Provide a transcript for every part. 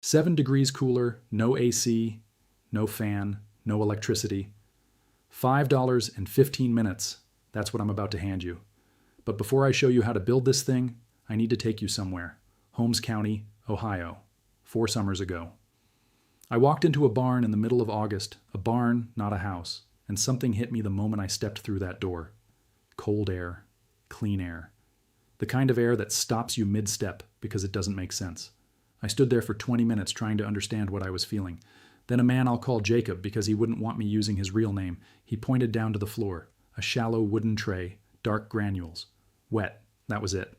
7 degrees cooler, no AC, no fan, no electricity. $5.15. That's what I'm about to hand you. But before I show you how to build this thing, I need to take you somewhere. Holmes County, Ohio, 4 summers ago. I walked into a barn in the middle of August, a barn, not a house, and something hit me the moment I stepped through that door. Cold air, clean air. The kind of air that stops you mid-step because it doesn't make sense. I stood there for 20 minutes trying to understand what I was feeling. Then a man I'll call Jacob because he wouldn't want me using his real name. He pointed down to the floor, a shallow wooden tray, dark granules. Wet, that was it.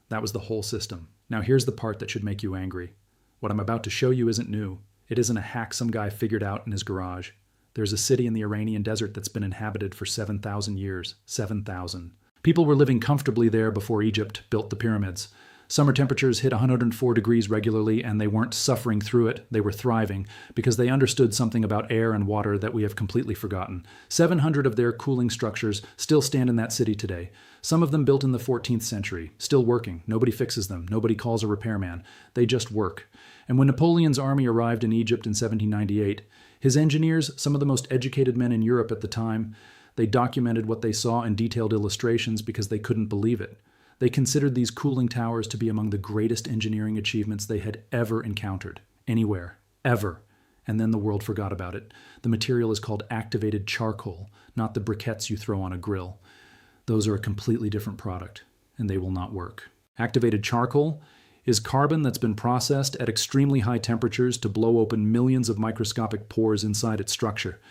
That was the whole system. Now here's the part that should make you angry. What I'm about to show you isn't new. It isn't a hack some guy figured out in his garage. There's a city in the Iranian desert that's been inhabited for 7,000 years. 7,000. People were living comfortably there before Egypt built the pyramids. Summer temperatures hit 104 degrees regularly, and they weren't suffering through it. They were thriving because they understood something about air and water that we have completely forgotten. 700 of their cooling structures still stand in that city today. Some of them built in the 14th century, still working. Nobody fixes them. Nobody calls a repairman. They just work. And when Napoleon's army arrived in Egypt in 1798, his engineers, some of the most educated men in Europe at the time, they documented what they saw in detailed illustrations because they couldn't believe it. They considered these cooling towers to be among the greatest engineering achievements they had ever encountered, anywhere, ever. And then the world forgot about it. The material is called activated charcoal, not the briquettes you throw on a grill. Those are a completely different product, and they will not work. Activated charcoal is carbon that's been processed at extremely high temperatures to blow open millions of microscopic pores inside its structure.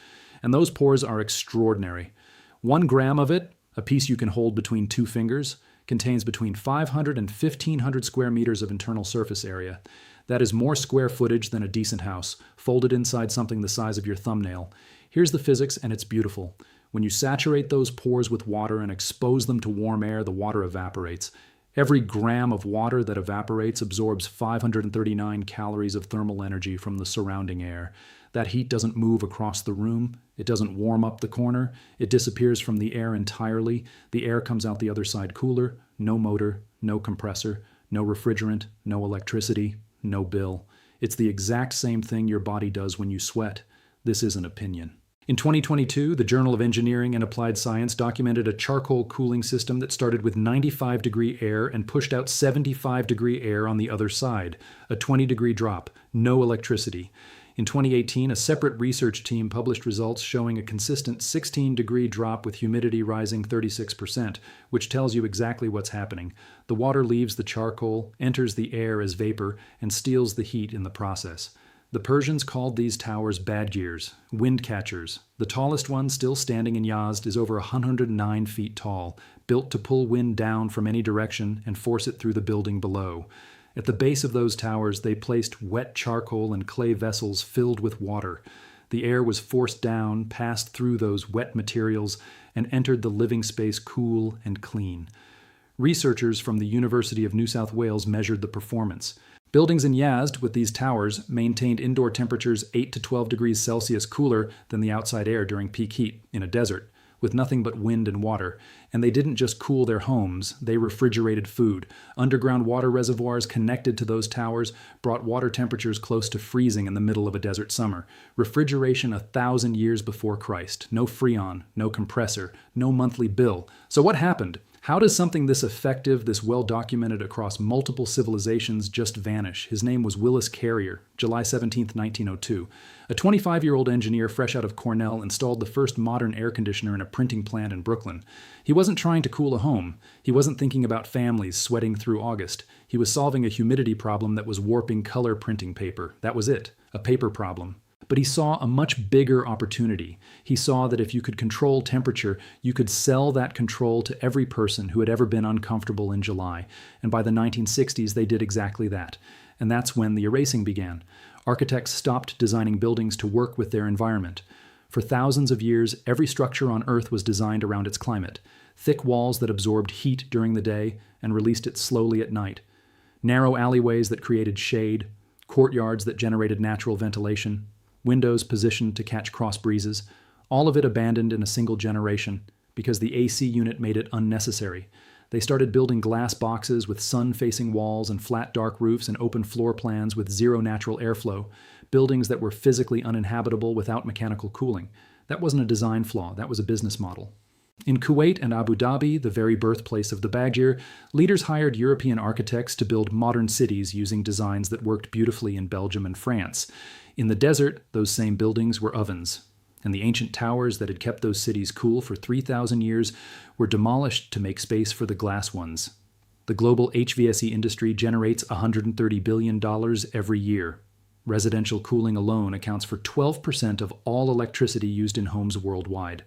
And those pores are extraordinary. 1 gram of it, a piece you can hold between 2 fingers, contains between 500 and 1,500 square meters of internal surface area. That is more square footage than a decent house, folded inside something the size of your thumbnail. Here's the physics, and it's beautiful. When you saturate those pores with water and expose them to warm air, the water evaporates. Every gram of water that evaporates absorbs 539 calories of thermal energy from the surrounding air. That heat doesn't move across the room. It doesn't warm up the corner. It disappears from the air entirely. The air comes out the other side cooler. No motor, no compressor, no refrigerant, no electricity, no bill. It's the exact same thing your body does when you sweat. This is an opinion. In 2022, the Journal of Engineering and Applied Science documented a charcoal cooling system that started with 95-degree air and pushed out 75-degree air on the other side, a 20-degree drop, no electricity. In 2018, a separate research team published results showing a consistent 16-degree drop with humidity rising 36%, which tells you exactly what's happening. The water leaves the charcoal, enters the air as vapor, and steals the heat in the process. The Persians called these towers badgirs, wind catchers. The tallest one, still standing in Yazd, is over 109 feet tall, built to pull wind down from any direction and force it through the building below. At the base of those towers, they placed wet charcoal and clay vessels filled with water. The air was forced down, passed through those wet materials, and entered the living space cool and clean. Researchers from the University of New South Wales measured the performance. Buildings in Yazd with these towers maintained indoor temperatures 8 to 12 degrees Celsius cooler than the outside air during peak heat in a desert, with nothing but wind and water. And they didn't just cool their homes, they refrigerated food. Underground water reservoirs connected to those towers brought water temperatures close to freezing in the middle of a desert summer. Refrigeration 1,000 years before Christ. No Freon, no compressor, no monthly bill. So what happened? How does something this effective, this well-documented across multiple civilizations just vanish? His name was Willis Carrier, July 17, 1902. A 25-year-old engineer fresh out of Cornell installed the first modern air conditioner in a printing plant in Brooklyn. He wasn't trying to cool a home. He wasn't thinking about families sweating through August. He was solving a humidity problem that was warping color printing paper. That was it, a paper problem. But he saw a much bigger opportunity. He saw that if you could control temperature, you could sell that control to every person who had ever been uncomfortable in July. And by the 1960s, they did exactly that. And that's when the erasing began. Architects stopped designing buildings to work with their environment. For thousands of years, every structure on Earth was designed around its climate. Thick walls that absorbed heat during the day and released it slowly at night. Narrow alleyways that created shade. Courtyards that generated natural ventilation. Windows positioned to catch cross breezes, all of it abandoned in a single generation because the AC unit made it unnecessary. They started building glass boxes with sun-facing walls and flat dark roofs and open floor plans with zero natural airflow, buildings that were physically uninhabitable without mechanical cooling. That wasn't a design flaw, that was a business model. In Kuwait and Abu Dhabi, the very birthplace of the Bagjir, leaders hired European architects to build modern cities using designs that worked beautifully in Belgium and France. In the desert, those same buildings were ovens, and the ancient towers that had kept those cities cool for 3,000 years were demolished to make space for the glass ones. The global HVAC industry generates $130 billion every year. Residential cooling alone accounts for 12% of all electricity used in homes worldwide.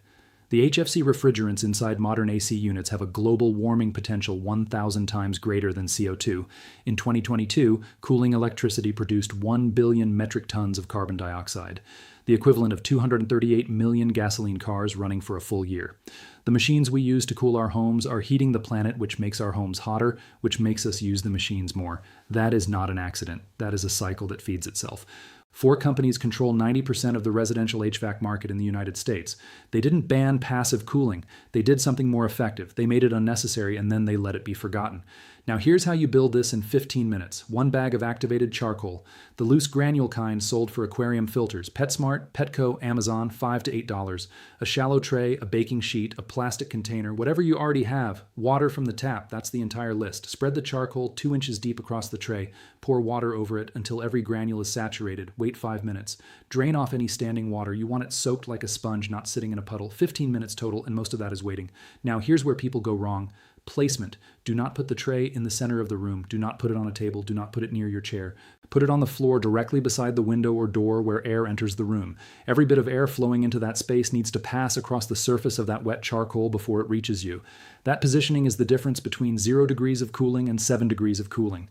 The HFC refrigerants inside modern AC units have a global warming potential 1,000 times greater than CO2. In 2022, cooling electricity produced 1 billion metric tons of carbon dioxide, the equivalent of 238 million gasoline cars running for a full year. The machines we use to cool our homes are heating the planet, which makes our homes hotter, which makes us use the machines more. That is not an accident. That is a cycle that feeds itself. 4 companies control 90% of the residential HVAC market in the United States. They didn't ban passive cooling. They did something more effective. They made it unnecessary, and then they let it be forgotten. Now here's how you build this in 15 minutes. 1 bag of activated charcoal. The loose granule kind sold for aquarium filters. PetSmart, Petco, Amazon, $5 to $8. A shallow tray, a baking sheet, a plastic container, whatever you already have. Water from the tap, that's the entire list. Spread the charcoal 2 inches deep across the tray. Pour water over it until every granule is saturated. Wait 5 minutes. Drain off any standing water. You want it soaked like a sponge, not sitting in a puddle. 15 minutes total, and most of that is waiting. Now here's where people go wrong. Placement. Do not put the tray in the center of the room. Do not put it on a table. Do not put it near your chair. Put it on the floor directly beside the window or door where air enters the room. Every bit of air flowing into that space needs to pass across the surface of that wet charcoal before it reaches you. That positioning is the difference between 0 degrees of cooling and 7 degrees of cooling.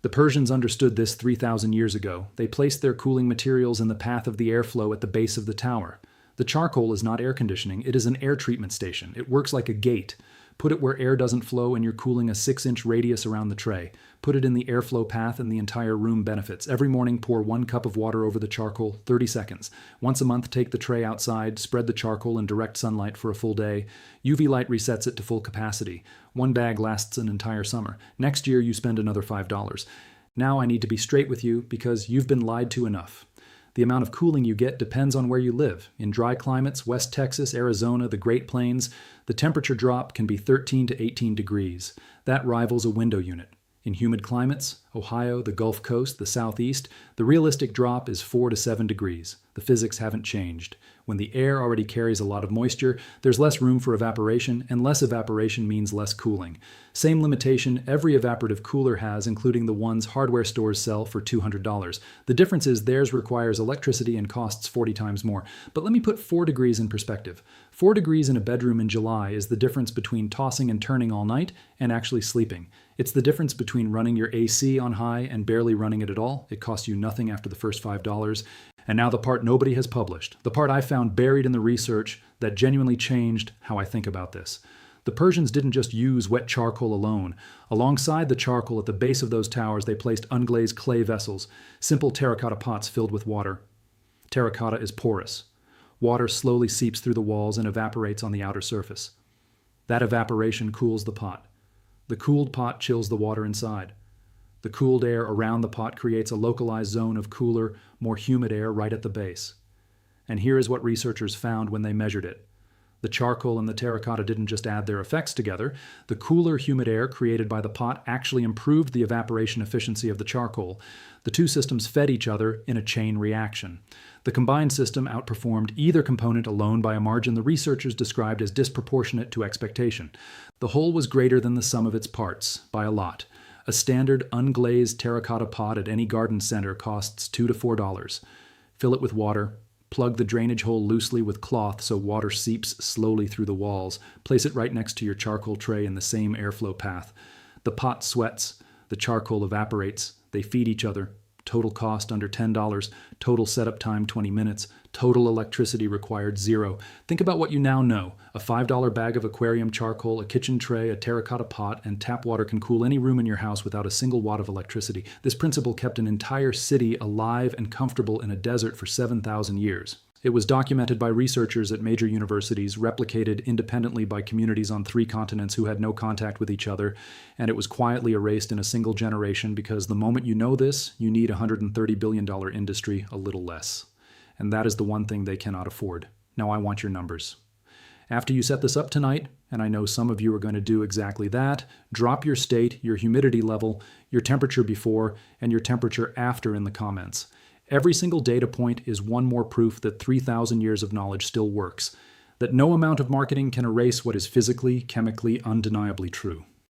The Persians understood this 3,000 years ago. They placed their cooling materials in the path of the airflow at the base of the tower. The charcoal is not air conditioning. It is an air treatment station. It works like a gate. Put it where air doesn't flow and you're cooling a 6-inch radius around the tray. Put it in the airflow path and the entire room benefits. Every morning, pour 1 cup of water over the charcoal, 30 seconds. Once a month, take the tray outside, spread the charcoal in direct sunlight for a full day. UV light resets it to full capacity. 1 bag lasts an entire summer. Next year, you spend another $5. Now I need to be straight with you because you've been lied to enough. The amount of cooling you get depends on where you live. In dry climates, West Texas, Arizona, the Great Plains, the temperature drop can be 13 to 18 degrees. That rivals a window unit. In humid climates, Ohio, the Gulf Coast, the Southeast, the realistic drop is 4 to 7 degrees. The physics haven't changed. When the air already carries a lot of moisture, there's less room for evaporation, and less evaporation means less cooling. Same limitation every evaporative cooler has, including the ones hardware stores sell for $200. The difference is theirs requires electricity and costs 40 times more. But let me put 4 degrees in perspective. 4 degrees in a bedroom in July is the difference between tossing and turning all night and actually sleeping. It's the difference between running your AC on high and barely running it at all. It costs you nothing after the first $5. And now the part nobody has published, the part I found buried in the research that genuinely changed how I think about this. The Persians didn't just use wet charcoal alone. Alongside the charcoal at the base of those towers, they placed unglazed clay vessels, simple terracotta pots filled with water. Terracotta is porous. Water slowly seeps through the walls and evaporates on the outer surface. That evaporation cools the pot. The cooled pot chills the water inside. The cooled air around the pot creates a localized zone of cooler, more humid air right at the base. And here is what researchers found when they measured it. The charcoal and the terracotta didn't just add their effects together. The cooler, humid air created by the pot actually improved the evaporation efficiency of the charcoal. The two systems fed each other in a chain reaction. The combined system outperformed either component alone by a margin the researchers described as disproportionate to expectation. The whole was greater than the sum of its parts, by a lot. A standard unglazed terracotta pot at any garden center costs $2 to $4. Fill it with water. Plug the drainage hole loosely with cloth so water seeps slowly through the walls. Place it right next to your charcoal tray in the same airflow path. The pot sweats. The charcoal evaporates. They feed each other. Total cost under $10. Total setup time 20 minutes. Total electricity required 0. Think about what you now know. A $5 bag of aquarium charcoal, a kitchen tray, a terracotta pot, and tap water can cool any room in your house without a single watt of electricity. This principle kept an entire city alive and comfortable in a desert for 7,000 years. It was documented by researchers at major universities, replicated independently by communities on 3 continents who had no contact with each other, and it was quietly erased in a single generation because the moment you know this, you need a $130 billion industry, a little less. And that is the one thing they cannot afford. Now I want your numbers. After you set this up tonight, and I know some of you are going to do exactly that, drop your state, your humidity level, your temperature before, and your temperature after in the comments. Every single data point is one more proof that 3,000 years of knowledge still works, that no amount of marketing can erase what is physically, chemically, undeniably true.